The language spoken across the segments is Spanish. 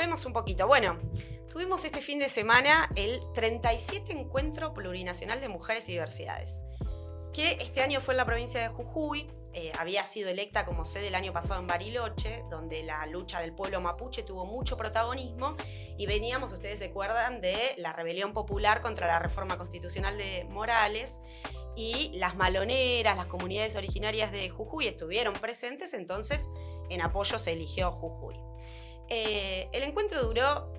repasemos un poquito. Bueno, tuvimos este fin de semana el 37 Encuentro Plurinacional de Mujeres y Diversidades, que este año fue en la provincia de Jujuy. Había sido electa como sede el año pasado en Bariloche, donde la lucha del pueblo mapuche tuvo mucho protagonismo, y veníamos, ustedes se acuerdan, de la rebelión popular contra la reforma constitucional de Morales, y las maloneras, las comunidades originarias de Jujuy estuvieron presentes, entonces en apoyo se eligió Jujuy. El encuentro duró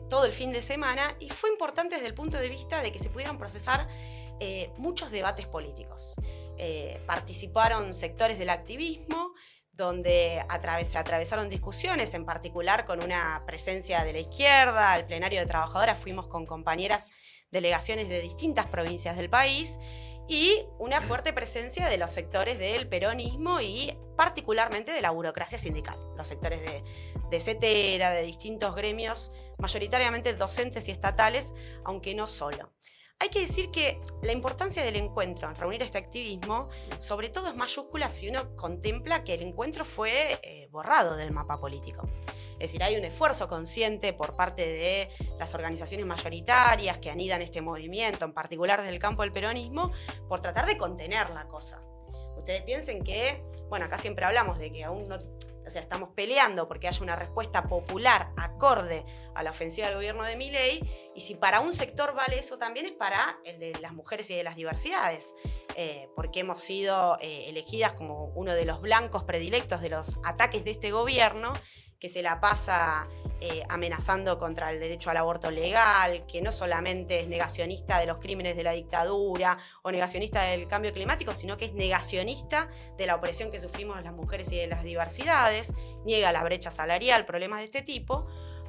todo el fin de semana y fue importante desde el punto de vista de que se pudieron procesar muchos debates políticos. Participaron sectores del activismo, donde se atravesaron discusiones, en particular con una presencia de la izquierda. Al plenario de trabajadoras fuimos con compañeras delegaciones de distintas provincias del país y una fuerte presencia de los sectores del peronismo y particularmente de la burocracia sindical, los sectores de CETERA, de distintos gremios, mayoritariamente docentes y estatales, aunque no solo. Hay que decir que la importancia del encuentro en reunir este activismo, sobre todo es mayúscula si uno contempla que el encuentro fue borrado del mapa político. Es decir, hay un esfuerzo consciente por parte de las organizaciones mayoritarias que anidan este movimiento, en particular desde el campo del peronismo, por tratar de contener la cosa. Ustedes piensen que, bueno, acá siempre hablamos de que aún no... O sea, estamos peleando porque haya una respuesta popular acorde a la ofensiva del gobierno de Milei, y si para un sector vale eso, también es para el de las mujeres y de las diversidades, porque hemos sido elegidas como uno de los blancos predilectos de los ataques de este gobierno, que se la pasa amenazando contra el derecho al aborto legal, que no solamente es negacionista de los crímenes de la dictadura o negacionista del cambio climático, sino que es negacionista de la opresión que sufrimos las mujeres y de las diversidades, niega la brecha salarial, problemas de este tipo.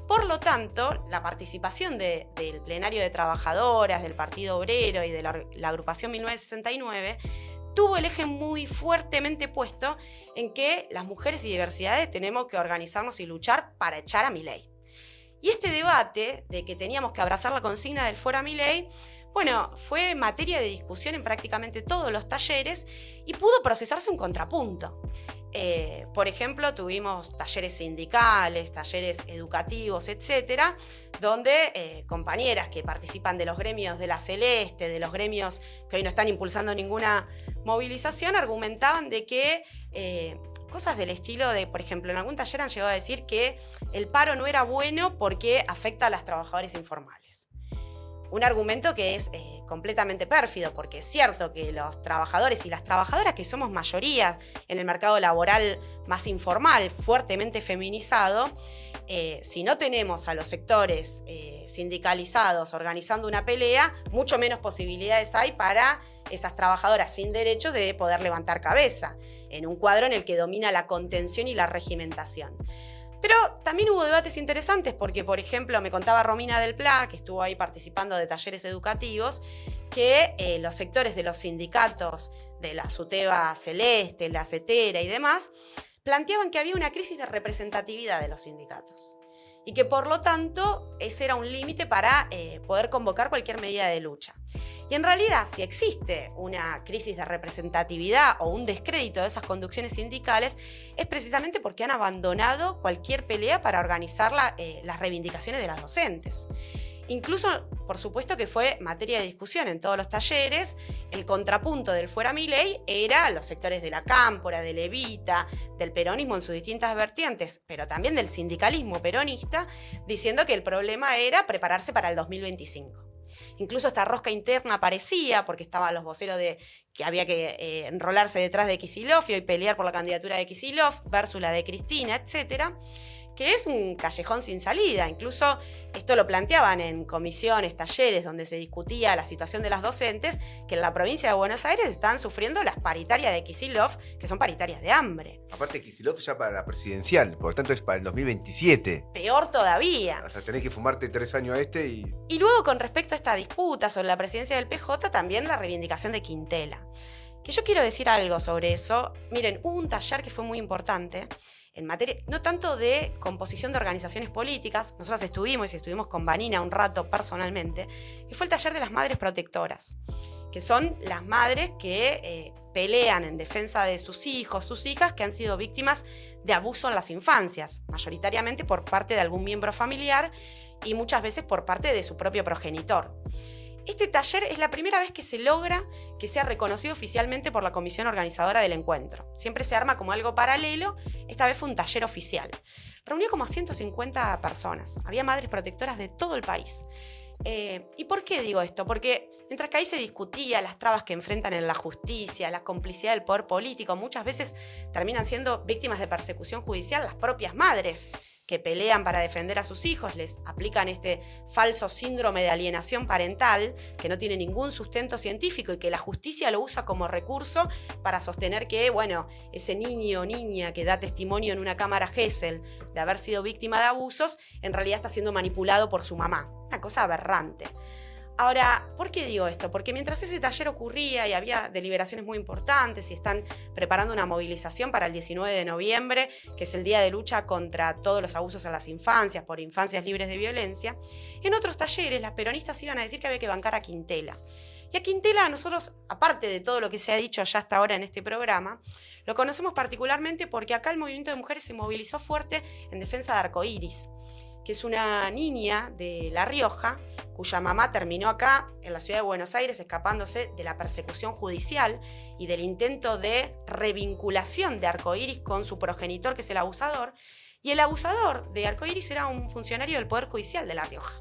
Por lo tanto, la participación del plenario de trabajadoras, del Partido Obrero y de la agrupación 1969 tuvo el eje muy fuertemente puesto en que las mujeres y diversidades tenemos que organizarnos y luchar para echar a Milei. Y este debate de que teníamos que abrazar la consigna del fuera Milei, bueno, fue materia de discusión en prácticamente todos los talleres y pudo procesarse un contrapunto. Por ejemplo, tuvimos talleres sindicales, talleres educativos, etcétera, donde compañeras que participan de los gremios de la Celeste, de los gremios que hoy no están impulsando ninguna movilización, argumentaban de que cosas del estilo de, por ejemplo, en algún taller han llegado a decir que el paro no era bueno porque afecta a las trabajadoras informales. Un argumento que es completamente pérfido, porque es cierto que los trabajadores y las trabajadoras, que somos mayoría en el mercado laboral más informal, fuertemente feminizado, si no tenemos a los sectores sindicalizados organizando una pelea, mucho menos posibilidades hay para esas trabajadoras sin derechos de poder levantar cabeza, en un cuadro en el que domina la contención y la regimentación. Pero también hubo debates interesantes porque, por ejemplo, me contaba Romina del Pla, que estuvo ahí participando de talleres educativos, que los sectores de los sindicatos de la SUTEBA Celeste, la CETERA y demás, planteaban que había una crisis de representatividad de los sindicatos y que, por lo tanto, ese era un límite para poder convocar cualquier medida de lucha. Y en realidad, si existe una crisis de representatividad o un descrédito de esas conducciones sindicales, es precisamente porque han abandonado cualquier pelea para organizar las reivindicaciones de las docentes. Incluso, por supuesto que fue materia de discusión en todos los talleres. El contrapunto del fuera Milei era los sectores de la Cámpora, de Levita, del peronismo en sus distintas vertientes, pero también del sindicalismo peronista, diciendo que el problema era prepararse para el 2025. Incluso esta rosca interna aparecía porque estaban los voceros de que había que enrolarse detrás de Kicillof y pelear por la candidatura de Kicillof versus la de Cristina, etcétera, que es un callejón sin salida. Incluso esto lo planteaban en comisiones, talleres, donde se discutía la situación de las docentes, que en la provincia de Buenos Aires están sufriendo las paritarias de Kicillof, que son paritarias de hambre. Aparte, Kicillof ya para la presidencial, por lo tanto es para el 2027. Peor todavía. O sea, tenés que fumarte 3 años a este y... Y luego, con respecto a esta disputa sobre la presidencia del PJ, también la reivindicación de Quintela. Que yo quiero decir algo sobre eso. Miren, hubo un taller que fue muy importante, en materia, no tanto de composición de organizaciones políticas. Nosotros estuvimos con Vanina un rato personalmente, que fue el taller de las madres protectoras, que son las madres que pelean en defensa de sus hijos, sus hijas que han sido víctimas de abuso en las infancias, mayoritariamente por parte de algún miembro familiar y muchas veces por parte de su propio progenitor. Este taller es la primera vez que se logra que sea reconocido oficialmente por la comisión organizadora del encuentro. Siempre se arma como algo paralelo, esta vez fue un taller oficial. Reunió como a 150 personas, había madres protectoras de todo el país. ¿Y por qué digo esto? Porque mientras que ahí se discutía las trabas que enfrentan en la justicia, la complicidad del poder político, muchas veces terminan siendo víctimas de persecución judicial las propias madres que pelean para defender a sus hijos, les aplican este falso síndrome de alienación parental que no tiene ningún sustento científico y que la justicia lo usa como recurso para sostener que, bueno, ese niño o niña que da testimonio en una cámara Gesell de haber sido víctima de abusos, en realidad está siendo manipulado por su mamá. Una cosa aberrante. Ahora, ¿por qué digo esto? Porque mientras ese taller ocurría y había deliberaciones muy importantes y están preparando una movilización para el 19 de noviembre, que es el día de lucha contra todos los abusos a las infancias, por infancias libres de violencia, en otros talleres las peronistas iban a decir que había que bancar a Quintela. Y a Quintela nosotros, aparte de todo lo que se ha dicho ya hasta ahora en este programa, lo conocemos particularmente porque acá el movimiento de mujeres se movilizó fuerte en defensa de Arcoíris, que es una niña de La Rioja, cuya mamá terminó acá, en la ciudad de Buenos Aires, escapándose de la persecución judicial y del intento de revinculación de Arcoíris con su progenitor, que es el abusador. Y el abusador de Arcoíris era un funcionario del Poder Judicial de La Rioja,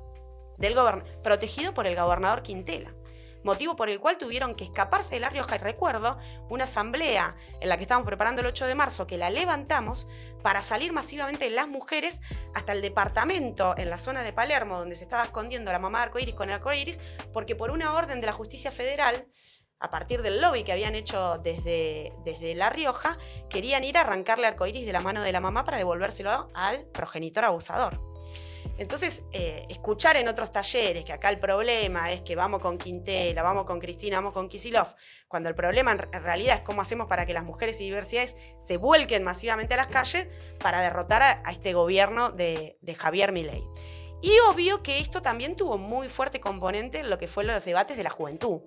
protegido por el gobernador Quintela. Motivo por el cual tuvieron que escaparse de La Rioja. Y recuerdo una asamblea en la que estábamos preparando el 8 de marzo, que la levantamos para salir masivamente las mujeres hasta el departamento en la zona de Palermo, donde se estaba escondiendo la mamá de Arcoíris con el Arcoíris, porque por una orden de la justicia federal, a partir del lobby que habían hecho desde La Rioja, querían ir a arrancarle Arcoíris de la mano de la mamá para devolvérselo al progenitor abusador. Entonces, escuchar en otros talleres que acá el problema es que vamos con Quintela, vamos con Cristina, vamos con Kicillof, cuando el problema en realidad es cómo hacemos para que las mujeres y diversidades se vuelquen masivamente a las calles para derrotar a este gobierno de Javier Milei. Y obvio que esto también tuvo muy fuerte componente en lo que fueron los debates de la juventud,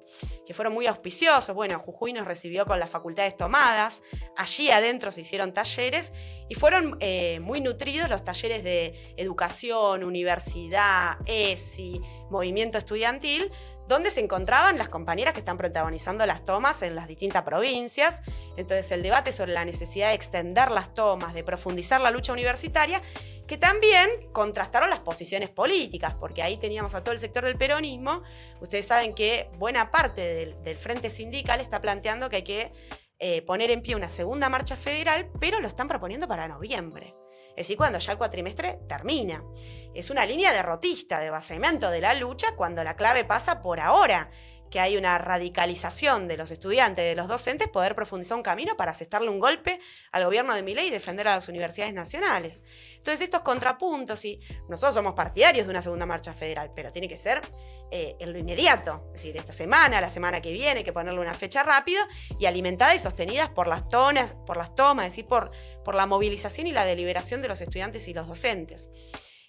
que fueron muy auspiciosos. Bueno, Jujuy nos recibió con las facultades tomadas, allí adentro se hicieron talleres y fueron muy nutridos los talleres de educación, universidad, ESI, movimiento estudiantil, donde se encontraban las compañeras que están protagonizando las tomas en las distintas provincias. Entonces el debate sobre la necesidad de extender las tomas, de profundizar la lucha universitaria, que también contrastaron las posiciones políticas, porque ahí teníamos a todo el sector del peronismo. Ustedes saben que buena parte del frente sindical está planteando que hay que poner en pie una segunda marcha federal, pero lo están proponiendo para noviembre. Es decir, cuando ya el cuatrimestre termina. Es una línea derrotista, de vaciamiento de la lucha, cuando la clave pasa por ahora, que hay una radicalización de los estudiantes, de los docentes, poder profundizar un camino para asestarle un golpe al gobierno de Milei y defender a las universidades nacionales. Entonces, estos contrapuntos, y nosotros somos partidarios de una segunda marcha federal, pero tiene que ser en lo inmediato, es decir, esta semana, la semana que viene, hay que ponerle una fecha rápida y alimentada y sostenida por las tomas, es decir, por la movilización y la deliberación de los estudiantes y los docentes.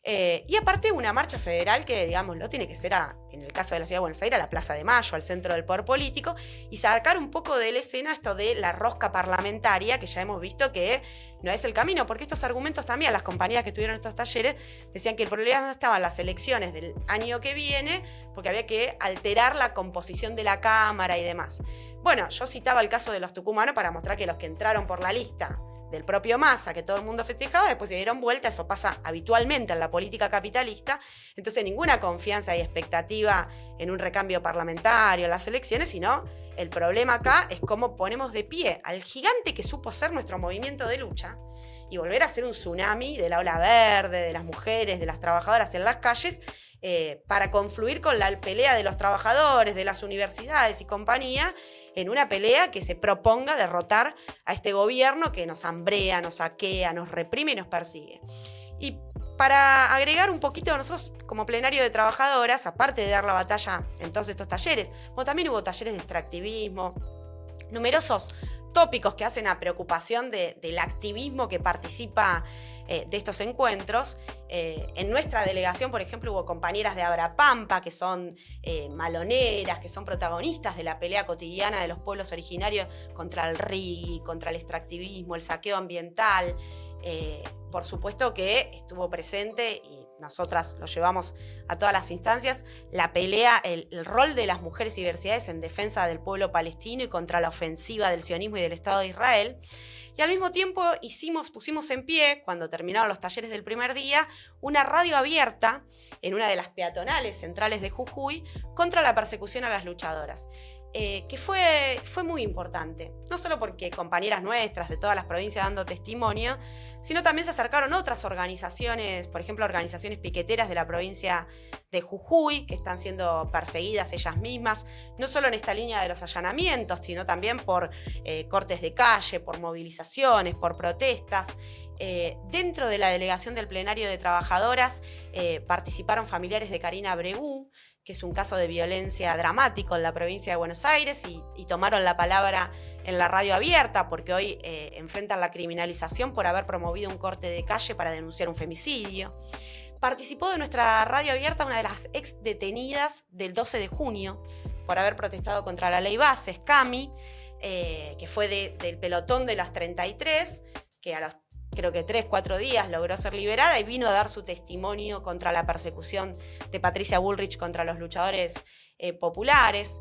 Y aparte una marcha federal que, digámoslo, tiene que ser, en el caso de la Ciudad de Buenos Aires, a la Plaza de Mayo, al centro del poder político, y sacar un poco de la escena esto de la rosca parlamentaria, que ya hemos visto que no es el camino, porque estos argumentos también, las compañías que estuvieron en estos talleres, decían que el problema estaban las elecciones del año que viene, porque había que alterar la composición de la Cámara y demás. Bueno, yo citaba el caso de los tucumanos para mostrar que los que entraron por la lista del propio Massa, que todo el mundo festejaba, después se dieron vuelta. Eso pasa habitualmente en la política capitalista. Entonces, ninguna confianza y expectativa en un recambio parlamentario, en las elecciones, sino el problema acá es cómo ponemos de pie al gigante que supo ser nuestro movimiento de lucha y volver a ser un tsunami de la ola verde, de las mujeres, de las trabajadoras en las calles, para confluir con la pelea de los trabajadores, de las universidades y compañía, en una pelea que se proponga derrotar a este gobierno que nos hambrea, nos saquea, nos reprime y nos persigue. Y para agregar un poquito, nosotros como plenario de trabajadoras, aparte de dar la batalla en todos estos talleres, también hubo talleres de extractivismo, numerosos tópicos que hacen a preocupación del activismo que participa de estos encuentros. En nuestra delegación, por ejemplo, hubo compañeras de Abrapampa que son maloneras, que son protagonistas de la pelea cotidiana de los pueblos originarios contra el RIGI, contra el extractivismo, el saqueo ambiental. Por supuesto que estuvo presente, y nosotras lo llevamos a todas las instancias, la pelea, el rol de las mujeres y diversidades en defensa del pueblo palestino y contra la ofensiva del sionismo y del Estado de Israel. Y al mismo tiempo pusimos en pie, cuando terminaron los talleres del primer día, una radio abierta en una de las peatonales centrales de Jujuy contra la persecución a las luchadoras. Que fue muy importante, no solo porque compañeras nuestras de todas las provincias dando testimonio, sino también se acercaron otras organizaciones, por ejemplo, organizaciones piqueteras de la provincia de Jujuy, que están siendo perseguidas ellas mismas, no solo en esta línea de los allanamientos, sino también por cortes de calle, por movilizaciones, por protestas. Dentro de la delegación del plenario de trabajadoras participaron familiares de Karina Abreu, que es un caso de violencia dramático en la provincia de Buenos Aires, y tomaron la palabra en la radio abierta porque hoy enfrentan la criminalización por haber promovido un corte de calle para denunciar un femicidio. Participó de nuestra radio abierta una de las ex detenidas del 12 de junio por haber protestado contra la ley Bases, Cami, que fue del pelotón de las 33, que a los creo que 3-4 días logró ser liberada y vino a dar su testimonio contra la persecución de Patricia Bullrich contra los luchadores populares.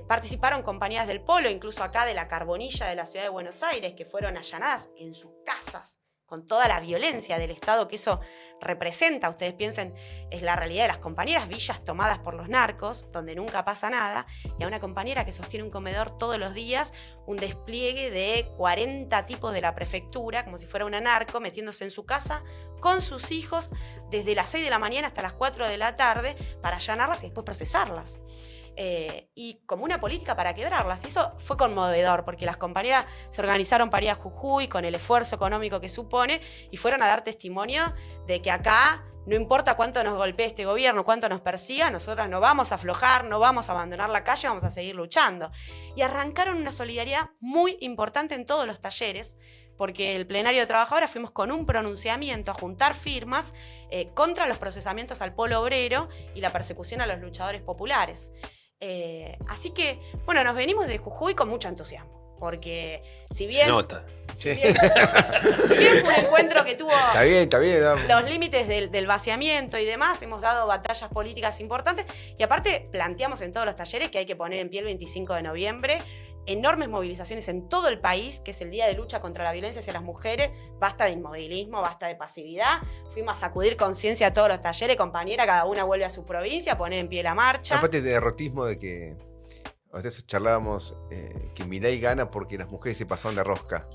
Participaron compañías del Polo, incluso acá de la Carbonilla de la ciudad de Buenos Aires, que fueron allanadas en sus casas con toda la violencia del Estado que eso representa. Ustedes piensen, es la realidad de las compañeras, villas tomadas por los narcos, donde nunca pasa nada, y a una compañera que sostiene un comedor todos los días, un despliegue de 40 tipos de la prefectura, como si fuera una narco, metiéndose en su casa con sus hijos desde las 6 de la mañana hasta las 4 de la tarde para allanarlas y después procesarlas. Y como una política para quebrarlas. Y eso fue conmovedor, porque las compañeras se organizaron para ir a Jujuy con el esfuerzo económico que supone y fueron a dar testimonio de que acá, no importa cuánto nos golpee este gobierno, cuánto nos persiga, nosotras no vamos a aflojar, no vamos a abandonar la calle, vamos a seguir luchando. Y arrancaron una solidaridad muy importante en todos los talleres, porque el plenario de trabajadoras fuimos con un pronunciamiento a juntar firmas contra los procesamientos al polo obrero y la persecución a los luchadores populares. Así que, bueno, nos venimos de Jujuy con mucho entusiasmo, porque si bien... Se nota. Si bien fue un encuentro que tuvo Está bien, ¿no? los límites del vaciamiento y demás, hemos dado batallas políticas importantes y aparte planteamos en todos los talleres que hay que poner en pie el 25 de noviembre enormes movilizaciones en todo el país, que es el día de lucha contra la violencia hacia las mujeres. Basta de inmovilismo, basta de pasividad. Fuimos a sacudir conciencia a todos los talleres, compañera, cada una vuelve a su provincia a poner en pie la marcha. Aparte de derrotismo de que ustedes charlábamos que Milei gana porque las mujeres se pasaron de rosca.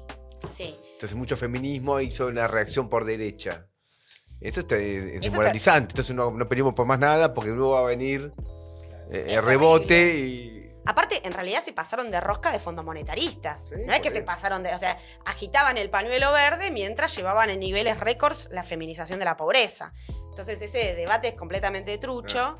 Sí. Entonces mucho feminismo hizo una reacción por derecha. Eso es desmoralizante. Entonces no peleamos por más nada porque luego va a venir rebote y... Aparte, en realidad se pasaron de rosca de fondos monetaristas. Sí, no es que se pasaron de... O sea, agitaban el pañuelo verde mientras llevaban en niveles récords la feminización de la pobreza. Entonces ese debate es completamente trucho.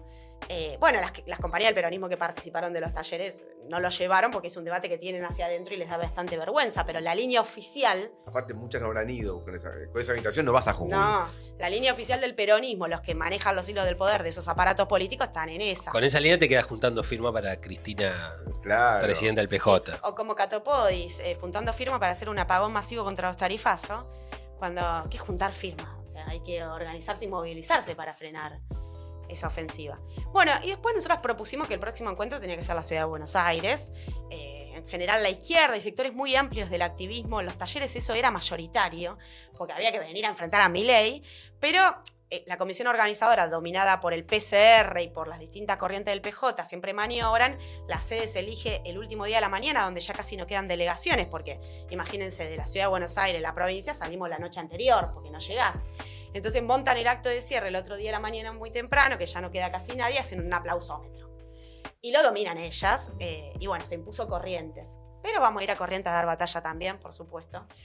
Bueno, las compañías del peronismo que participaron de los talleres no lo llevaron porque es un debate que tienen hacia adentro y les da bastante vergüenza, pero la línea oficial... Aparte muchas no habrán ido con esa orientación, no vas a Jujuy. No, la línea oficial del peronismo, los que manejan los hilos del poder de esos aparatos políticos están en esa. Con esa línea te quedas juntando firma para Cristina, Claro. presidenta del PJ. O como Catopodis, juntando firma para hacer un apagón masivo contra los tarifazos, cuando... ¿Qué es juntar firmas? O sea, hay que organizarse y movilizarse para frenar esa ofensiva. Bueno, y después nosotros propusimos que el próximo encuentro tenía que ser la ciudad de Buenos Aires. En general la izquierda y sectores muy amplios del activismo, en los talleres eso era mayoritario, porque había que venir a enfrentar a Milei, pero la comisión organizadora, dominada por el PCR y por las distintas corrientes del PJ, siempre maniobran. La sede se elige el último día de la mañana, donde ya casi no quedan delegaciones, porque imagínense, de la ciudad de Buenos Aires, la provincia, salimos la noche anterior, porque no llegás. Entonces montan el acto de cierre el otro día de la mañana muy temprano, que ya no queda casi nadie, hacen un aplausómetro. Y lo dominan ellas, y bueno, se impuso Corrientes. Pero vamos a ir a Corrientes a dar batalla también, por supuesto.